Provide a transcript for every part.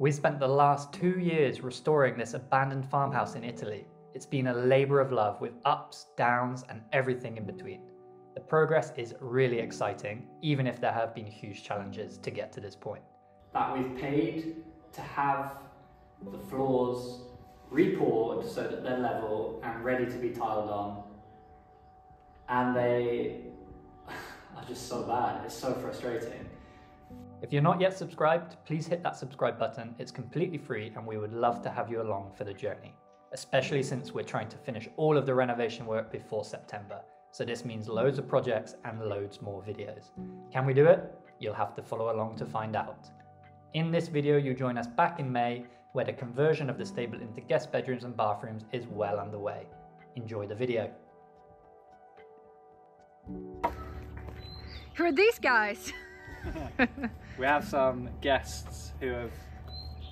We spent the last 2 years restoring this abandoned farmhouse in Italy. It's been a labour of love with ups, downs and everything in between. The progress is really exciting, even if there have been huge challenges to get to this point. That we've paid to have the floors re-poured so that they're level and ready to be tiled on. And they are just so bad, it's so frustrating. If you're not yet subscribed, please hit that subscribe button. It's completely free and we would love to have you along for the journey, especially since we're trying to finish all of the renovation work before September. So this means loads of projects and loads more videos. Can we do it? You'll have to follow along to find out. In this video, you join us back in May, where the conversion of the stable into guest bedrooms and bathrooms is well underway. Enjoy the video. Who are these guys? We have some guests who have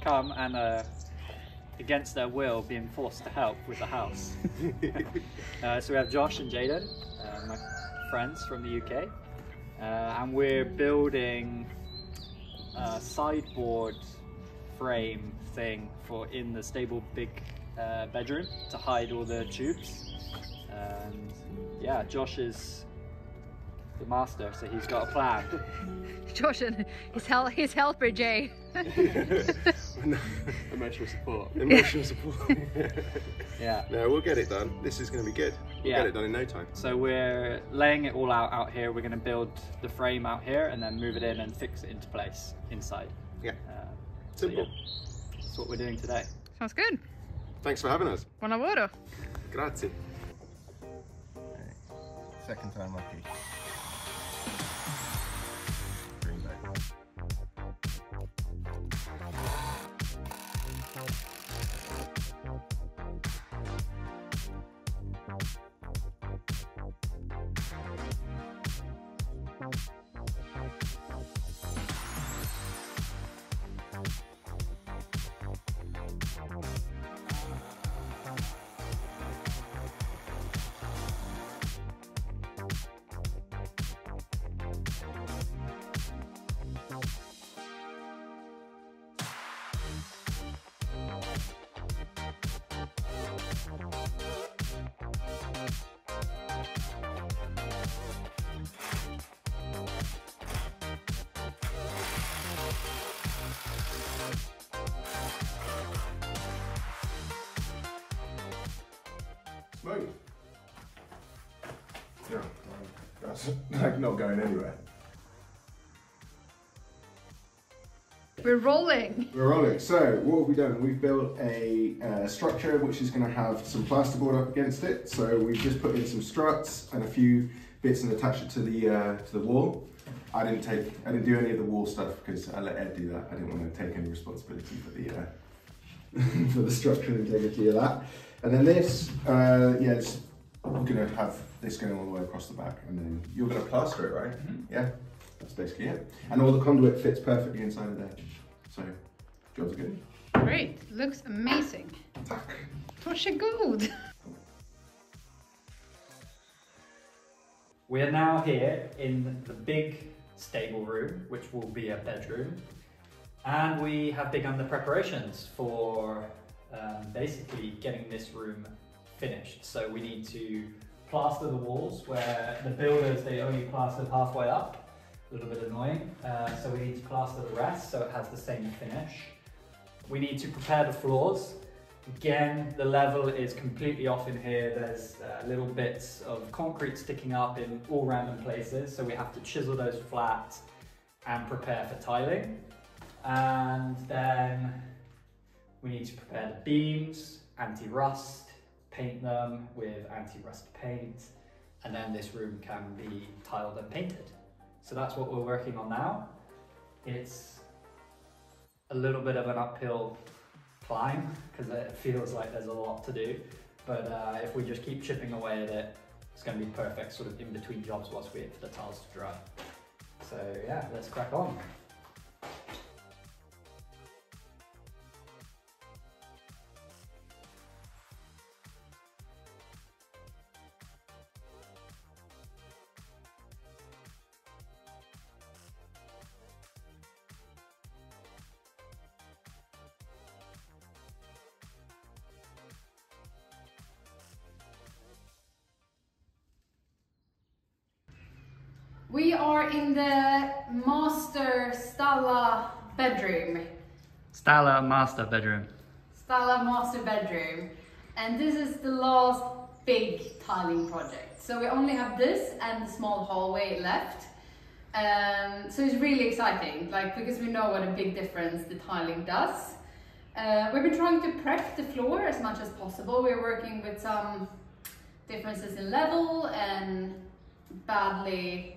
come and are, against their will, being forced to help with the house. So we have Josh and Jaden, my friends from the UK, and we're building a sideboard frame thing for in the stable big bedroom to hide all the tubes. And yeah, Josh is the master, so he's got a plan. Josh and his helper Jay. Emotional support. Emotional support. Yeah. No, we'll get it done. This is going to be good. We'll get it done in no time. So we're laying it all out here. We're going to build the frame out here and then move it in and fix it into place inside. Yeah. Simple. So yeah, that's what we're doing today. Sounds good. Thanks for having us. Buon lavoro. Grazie. Second time lucky. Smooth. Yeah, that's like not going anywhere. We're rolling. We're rolling. So what have we done? We've built a structure which is going to have some plasterboard up against it. So we've just put in some struts and a few bits and attached it to the wall. I didn't do any of the wall stuff because I let Ed do that. I didn't want to take any responsibility for the for the structural integrity of that. And then this, we're going to have this going all the way across the back, and then you're going to plaster it, right? Mm-hmm. Yeah, that's basically it. And all the conduit fits perfectly inside of there. So, job's good. Great, looks amazing. Tack. Varsågod. We are now here in the big stable room, which will be a bedroom. And we have begun the preparations for basically getting this room finished. So we need to plaster the walls, where the builders, they only plastered halfway up. A little bit annoying. So we need to plaster the rest so it has the same finish. We need to prepare the floors. Again, the level is completely off in here. There's little bits of concrete sticking up in all random places. So we have to chisel those flat and prepare for tiling. And then we need to prepare the beams, anti-rust, paint them with anti-rust paint, and then this room can be tiled and painted. So that's what we're working on now. It's a little bit of an uphill climb because it feels like there's a lot to do, but if we just keep chipping away at it, it's going to be perfect sort of in between jobs whilst we wait for the tiles to dry. So yeah, let's crack on. We are in the master Stalla bedroom. Stalla master bedroom. Stalla master bedroom. And this is the last big tiling project. So we only have this and the small hallway left. So it's really exciting, like, because we know what a big difference the tiling does. We've been trying to prep the floor as much as possible. We're working with some differences in level and badly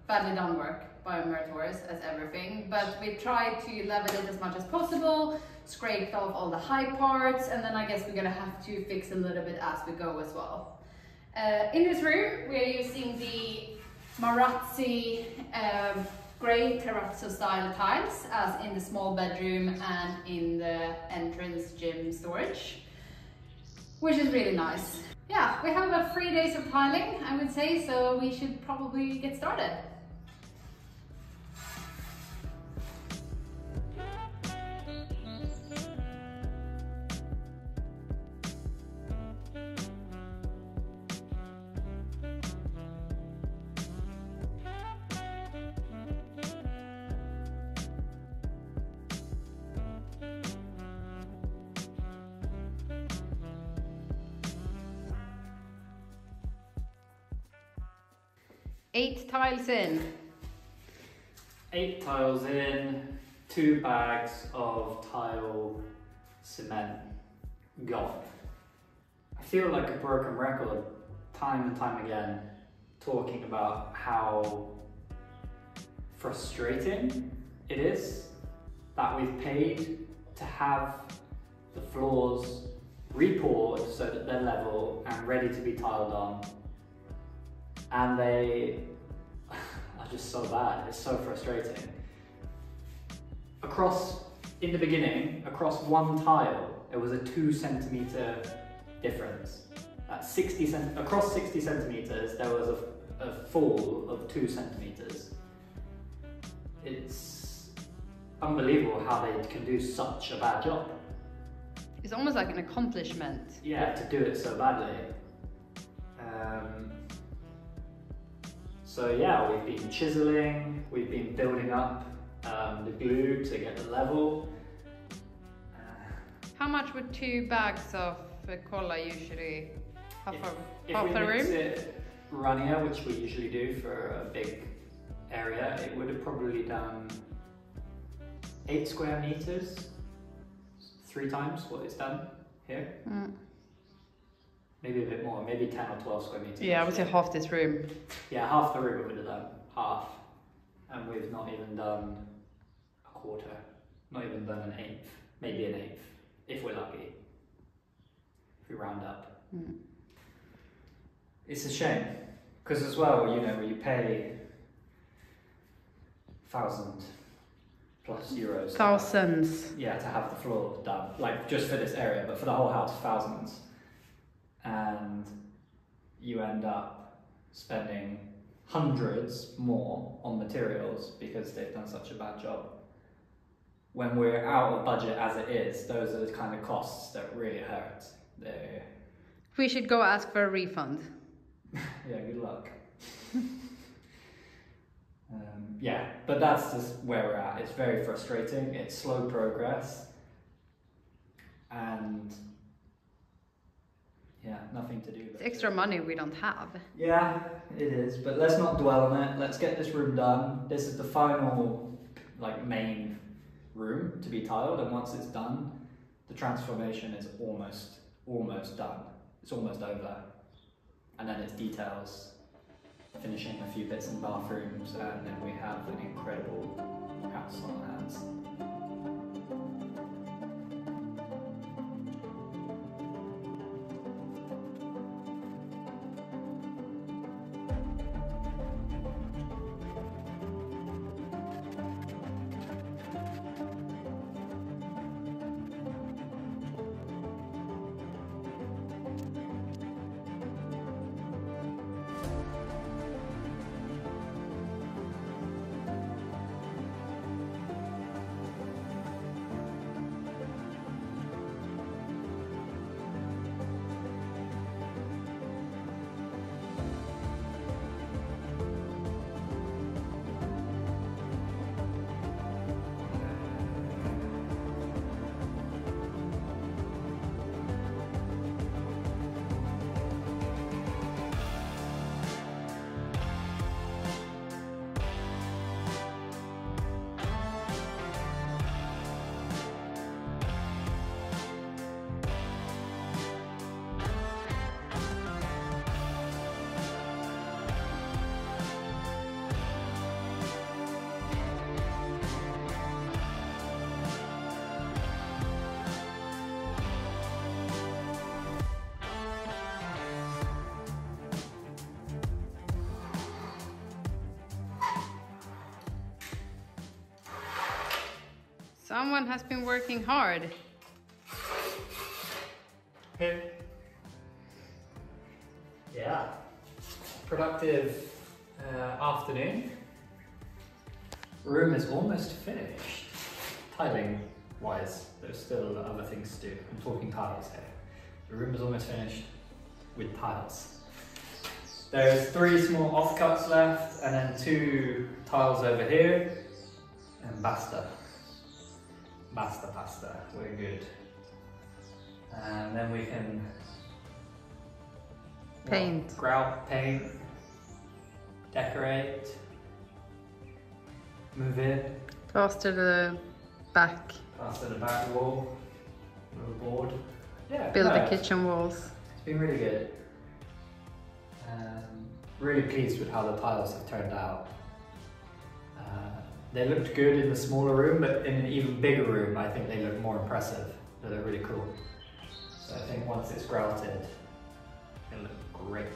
done work by Meritorious as everything, but we try to level it as much as possible, scraped off all the high parts, and then I guess we're gonna have to fix a little bit as we go as well. In this room we're using the Marazzi grey terrazzo style tiles as in the small bedroom and in the entrance gym storage, which is really nice. Yeah, we have about 3 days of tiling, I would say, so we should probably get started. Eight tiles in. 8 tiles in, 2 bags of tile cement gone. I feel like a broken record time and time again talking about how frustrating it is that we've paid to have the floors re-poured so that they're level and ready to be tiled on, and they are just so bad. It's so frustrating. In the beginning, across one tile, it was a 2 centimeter difference. Across 60 centimeters, there was a fall of 2 centimeters. It's unbelievable how they can do such a bad job. It's almost like an accomplishment. Yeah, to do it so badly. So yeah, we've been chiseling, we've been building up the glue to get the level. How much would 2 bags of cola usually? Half If a we mix room? it runnier, which we usually do for a big area, it would have probably done 8 square meters, 3 times what it's done here. Mm. Maybe a bit more, maybe 10 or 12 square meters. Yeah, I would say half this room. Yeah, half the room we would have done, half. And we've not even done a quarter, not even done an eighth, maybe an eighth, if we're lucky, if we round up. Mm. It's a shame, because as well, you know, you pay 1,000+ euros. Thousands. Yeah, to have the floor done, like just for this area, but for the whole house, thousands. And you end up spending hundreds more on materials because they've done such a bad job. When we're out of budget as it is, those are the kind of costs that really hurt. We should go ask for a refund. Yeah, good luck. Yeah, but that's just where we're at. It's very frustrating. It's slow progress. And yeah, nothing to do. It's extra money we don't have. Yeah, it is. But let's not dwell on it. Let's get this room done. This is the final, like, main room to be tiled. And once it's done, the transformation is almost done. It's almost over. And then it's details, finishing a few bits in bathrooms, and then we have an incredible house on our hands. Someone has been working hard. Yeah, productive afternoon. Room is almost finished. Tiling wise, there's still other things to do. I'm talking tiles here. The room is almost finished with tiles. There's 3 small offcuts left and then 2 tiles over here and basta. Basta, we're good. And then we can Paint. Grout, paint, decorate, move in. Plaster the back. Plaster the back wall, little board. Yeah. Build the kitchen walls. It's been really good. Really pleased with how the tiles have turned out. They looked good in the smaller room, but in an even bigger room, I think they look more impressive. They look really cool. So I think once it's grouted, it'll look great.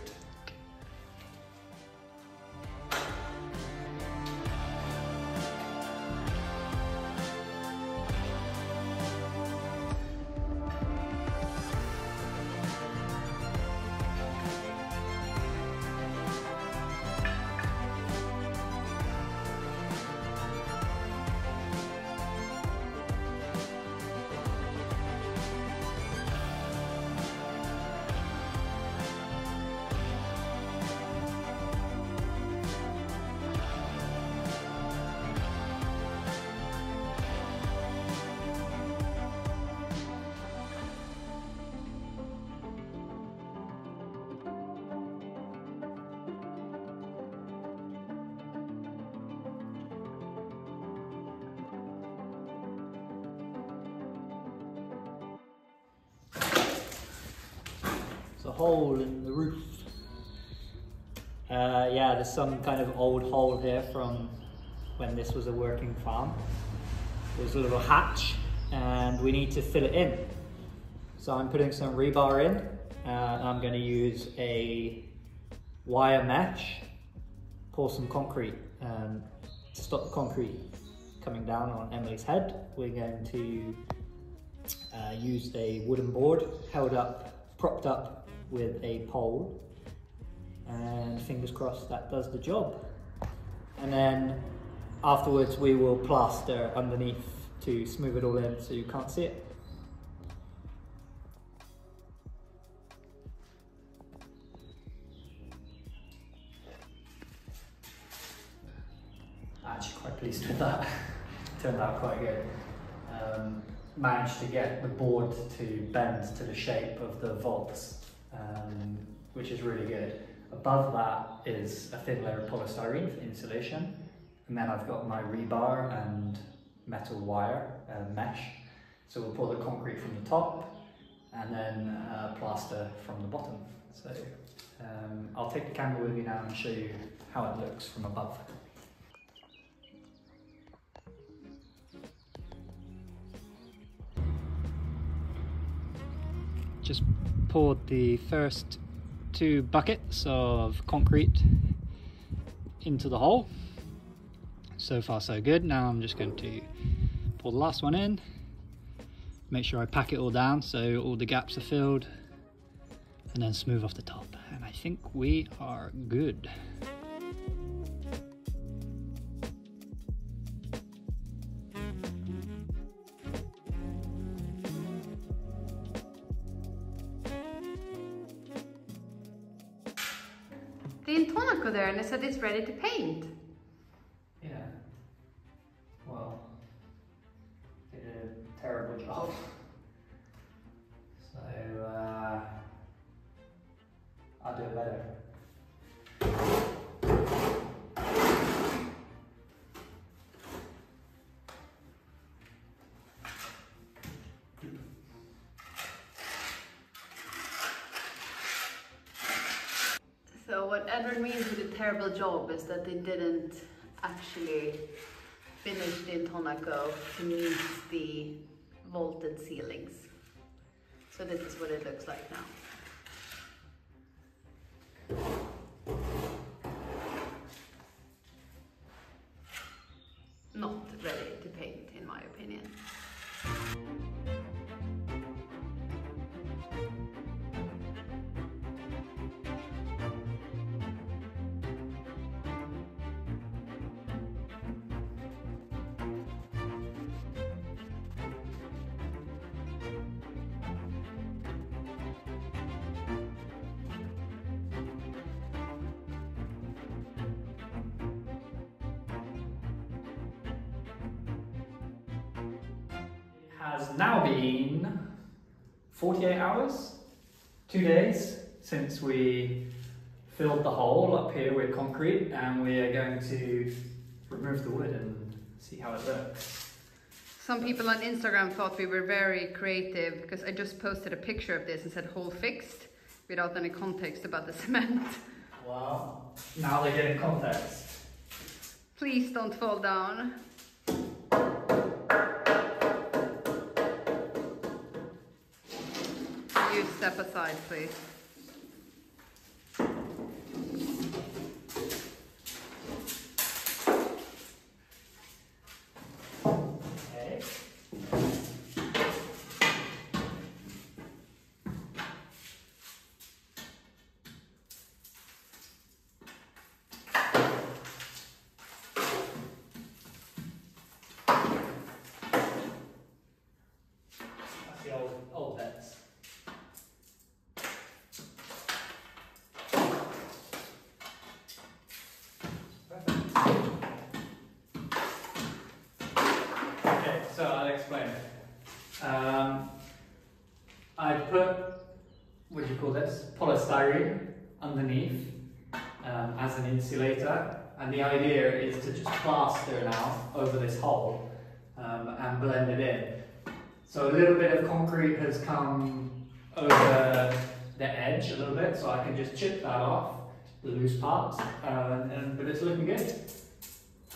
A hole in the roof. Yeah, there's some kind of old hole here from when this was a working farm. There's a little hatch and we need to fill it in. So I'm putting some rebar in. I'm going to use a wire mesh, pour some concrete to stop the concrete coming down on Emily's head. We're going to use a wooden board propped up with a pole, and fingers crossed that does the job. And then afterwards we will plaster underneath to smooth it all in so you can't see it. Actually quite pleased with that. Turned out quite good. Managed to get the board to bend to the shape of the vaults, which is really good. Above that is a thin layer of polystyrene for insulation, and then I've got my rebar and metal wire mesh. So we'll pour the concrete from the top and then plaster from the bottom. So I'll take the camera with me now and show you how it looks from above. Just poured the first 2 buckets of concrete into the hole. So far so good. Now I'm just going to pour the last one in, make sure I pack it all down so all the gaps are filled, and then smooth off the top. And I think we are good. The Intonaco there, and they said it's ready to paint. Yeah. Well, they did a terrible job. So I'll do it better. So what Edward means with a terrible job is that they didn't actually finish the Intonaco to meet the vaulted ceilings. So this is what it looks like now. Not ready to paint in my opinion. Has now been 48 hours, 2 days since we filled the hole up here with concrete, and we are going to remove the wood and see how it looks. Some people on Instagram thought we were very creative because I just posted a picture of this and said hole fixed without any context about the cement. Wow. Now they're getting context. Please don't fall down. You step aside, please. Okay. That's the old beds. Okay, so I'll explain. I put, what do you call this? Polystyrene underneath as an insulator, and the idea is to just plaster now over this hole and blend it in. So a little bit of concrete has come over the edge a little bit, so I can just chip that off, the loose parts, but it's looking good.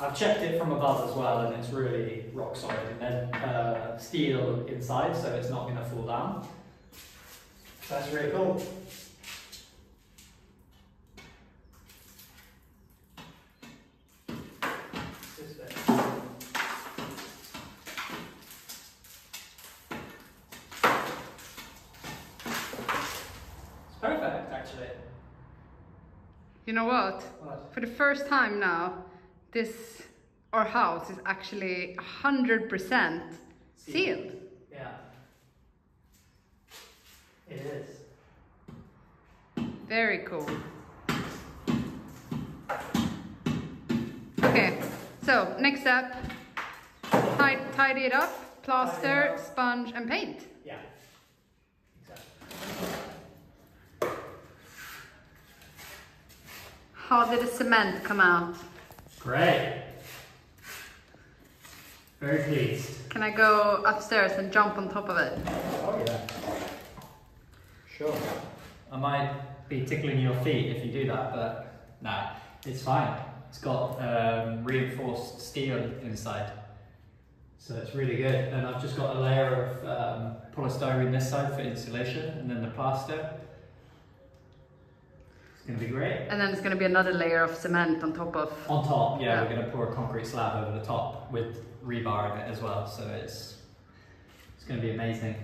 I've checked it from above as well, and it's really rock solid, and then steel inside, so it's not going to fall down. So that's really cool. This bit. It's perfect, actually. You know what? What? For the first time now, our house is actually 100% sealed. Yeah. It is. Very cool. Okay, so next step, tidy it up, plaster, sponge and paint. Yeah. Exactly. How did the cement come out? Great. Very pleased. Can I go upstairs and jump on top of it? Oh yeah. Sure. I might be tickling your feet if you do that, but nah, it's fine. It's got reinforced steel inside, so it's really good. And I've just got a layer of polystyrene this side for insulation, and then the plaster. It's going to be great. And then it's going to be another layer of cement on top of... On top, yeah, we're going to pour a concrete slab over the top with rebar in it as well, so it's going to be amazing.